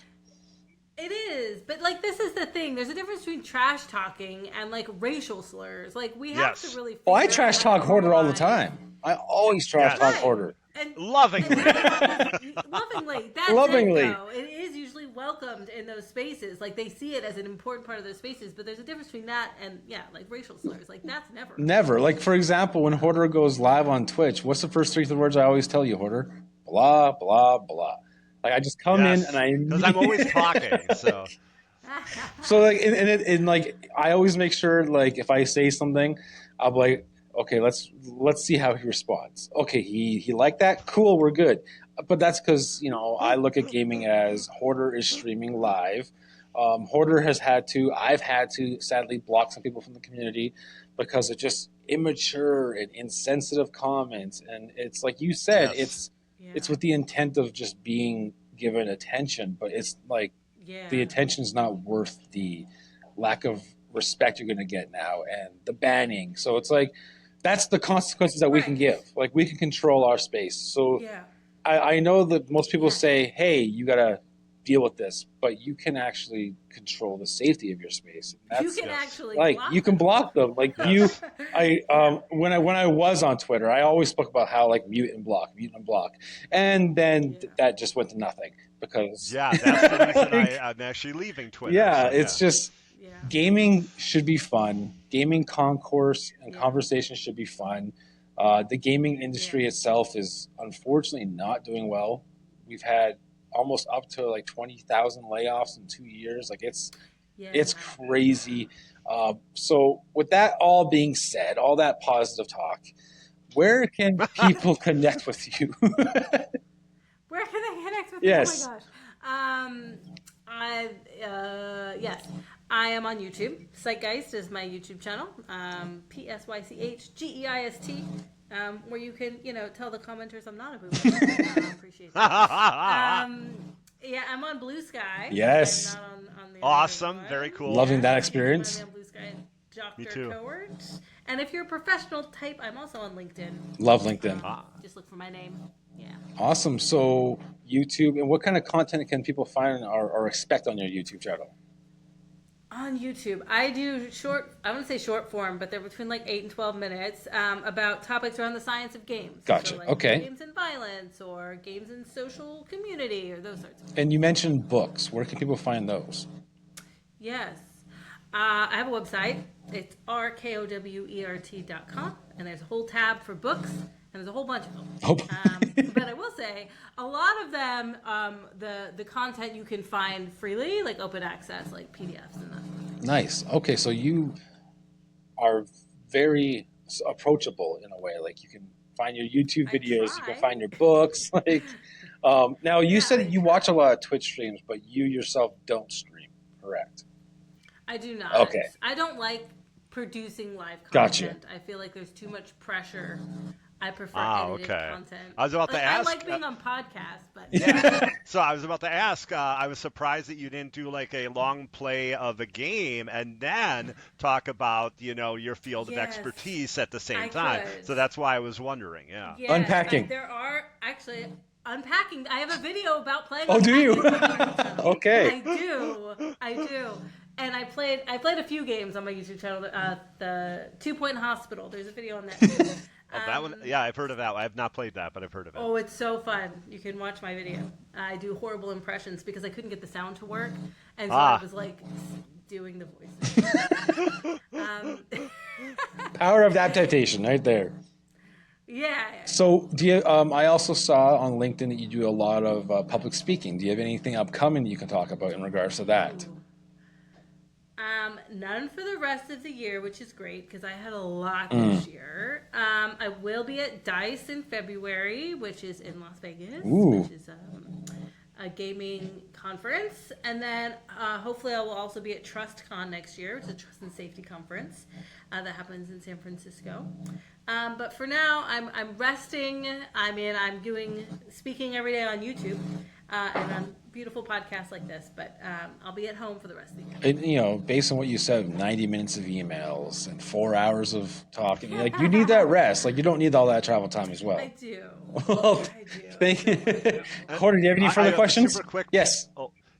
it is, but like, this is the thing. There's a difference between trash talking and like racial slurs. Like, we have to really. I trash talk Hoarder all the time. I always trash talk Hoarder. And lovingly. Lovingly. That's lovingly. It, though. It is usually welcomed in those spaces. Like, they see it as an important part of those spaces, but there's a difference between that and, like, racial slurs. Like, that's never. Never. Like, for example, when Hoarder goes live on Twitch, what's the first 3 words I always tell you, Hoarder? Blah, blah, blah. Like, I just come in and I... Because I'm always talking, so... So, like, and like, I always make sure, like, if I say something, I'll be like, okay, let's see how he responds. Okay, he liked that? Cool, we're good. But that's because, I look at gaming as Hoarder is streaming live. Hoarder I've had to sadly block some people from the community because of just immature and insensitive comments. And it's like you said, it's with the intent of just being given attention, but it's like the attention's not worth the lack of respect you're going to get now and the banning. So it's like, that's the consequences that we can give. Like, we can control our space. So I know that most people say, hey, you got to deal with this, but you can actually control the safety of your space. You can actually you can block them. Like when I was on Twitter, I always spoke about how like mute and block, and then that just went to nothing because that's the reason I'm actually leaving Twitter. Yeah, so, it's just gaming should be fun. Gaming concourse and conversation should be fun. The gaming industry itself is unfortunately not doing well. We've had almost up to like 20,000 layoffs in 2 years. Like it's crazy. So with that all being said, all that positive talk, where can people connect with you? Where can they connect with you? Yes. Oh my gosh. Yes. I am on YouTube. Psychgeist is my YouTube channel. PSYCHGEIST. Where you can, tell the commenters I'm not a boomer. I appreciate that. I'm on Blue Sky. Yes. I'm not on the awesome. Very cool. Loving that experience. I'm on Blue Sky. Dr. Kowert. And if you're a professional type, I'm also on LinkedIn. Love LinkedIn. Just look for my name. Yeah. Awesome. So YouTube, and what kind of content can people find or expect on your YouTube channel? On YouTube, I do I wouldn't say short form, but they're between like 8 and 12 minutes about topics around the science of games. Gotcha. So like okay. Games and violence or games and social community or those sorts of things. And you mentioned books. Where can people find those? Yes. I have a website. It's rkowert.com, and there's a whole tab for books, and there's a whole bunch of them. But I will say, a lot of them, the content you can find freely, like open access, like PDFs and that sort of thing. Nice. Okay, so you are very approachable in a way. Like you can find your YouTube videos, you can find your books. Now you said you watch a lot of Twitch streams, but you yourself don't stream, correct? I do not. Okay. I don't like producing live content. Gotcha. I feel like there's too much pressure. I prefer edited content. I was about to ask. I like being on podcasts, but So I was about to ask. I was surprised that you didn't do like a long play of a game and then talk about your field of expertise at the same time. So that's why I was wondering. Yeah. Unpacking. There are actually unpacking. I have a video about playing. Oh, do you? Okay. I do. And I played a few games on my YouTube channel. The 2 Point Hospital. There's a video on that too. That one, I've heard of that. I have not played that, but I've heard of it. Oh, it's so fun. You can watch my video. I do horrible impressions because I couldn't get the sound to work. And so I was like doing the voices. Power of adaptation right there. Yeah. So do you, I also saw on LinkedIn that you do a lot of public speaking. Do you have anything upcoming that you can talk about in regards to that? None for the rest of the year, which is great because I had a lot this year. I will be at DICE in February, which is in Las Vegas, which is a gaming conference. And then hopefully I will also be at TrustCon next year, which is a trust and safety conference that happens in San Francisco. But for now, I'm resting. I mean, I'm speaking every day on YouTube and on beautiful podcasts like this, but I'll be at home for the rest of the year. And, based on what you said, 90 minutes of emails and 4 hours of talking, like you need that rest. Like you don't need all that travel time as well. I do. Well, I do. Thank you. Hoarder, do you have any further questions? Super quick. Yes.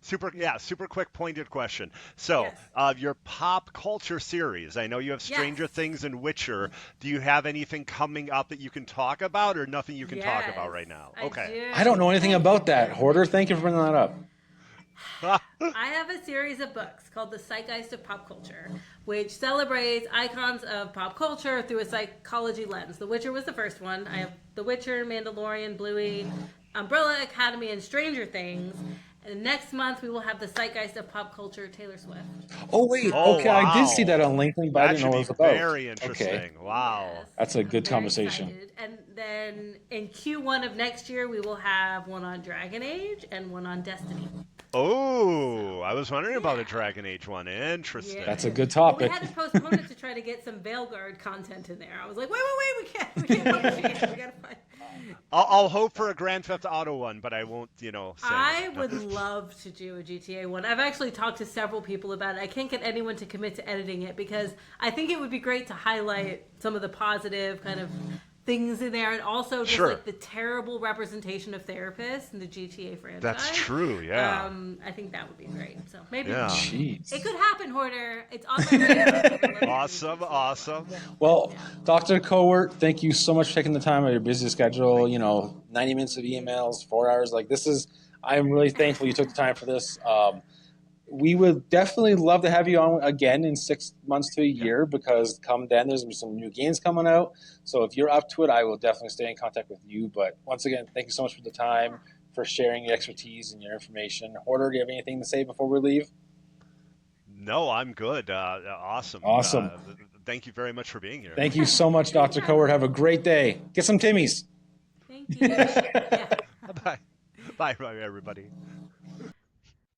Super quick pointed question. So, your pop culture series, I know you have Stranger Things and Witcher. Do you have anything coming up that you can talk about or nothing you can talk about right now? I don't know anything about that. Hoarder, thank you for bringing that up. I have a series of books called The Zeitgeist of Pop Culture, which celebrates icons of pop culture through a psychology lens. The Witcher was the first one. I have The Witcher, Mandalorian, Bluey, Umbrella Academy, and Stranger Things. And next month, we will have the Zeitgeist of Pop Culture, Taylor Swift. Oh, wait. Okay, wow. I did see that on LinkedIn, but I didn't know what it was about. Very interesting. Okay. Wow. Yes. That's a good conversation. Excited. And then in Q1 of next year, we will have one on Dragon Age and one on Destiny. Oh, I was wondering about a Dragon Age one. Interesting. Yeah. That's a good topic. Well, we had to postpone it to try to get some Veilguard content in there. I was like, wait, we can't publish it yet. We gotta find. I'll hope for a Grand Theft Auto one, but I won't, say. I would love to do a GTA one. I've actually talked to several people about it. I can't get anyone to commit to editing it because I think it would be great to highlight some of the positive kind of things in there, and also just Sure. like the terrible representation of therapists in the GTA franchise. That's true, yeah. I think that would be great. So maybe Jeez. it could happen, Hoarder. It's on my radar. Awesome. Well, Dr. Kowert, thank you so much for taking the time out of your busy schedule. 90 minutes of emails, 4 hours. Like I'm really thankful you took the time for this. We would definitely love to have you on again in 6 months to a year, because come then there's going to be some new games coming out. So if you're up to it, I will definitely stay in contact with you. But once again, thank you so much for the time, for sharing your expertise and your information. Hoarder, do you have anything to say before we leave? No, I'm good. Awesome. Thank you very much for being here. Thank you so much, Dr. Kowert. Have a great day. Get some Timmies. Thank you. Yeah. Bye. Bye, everybody.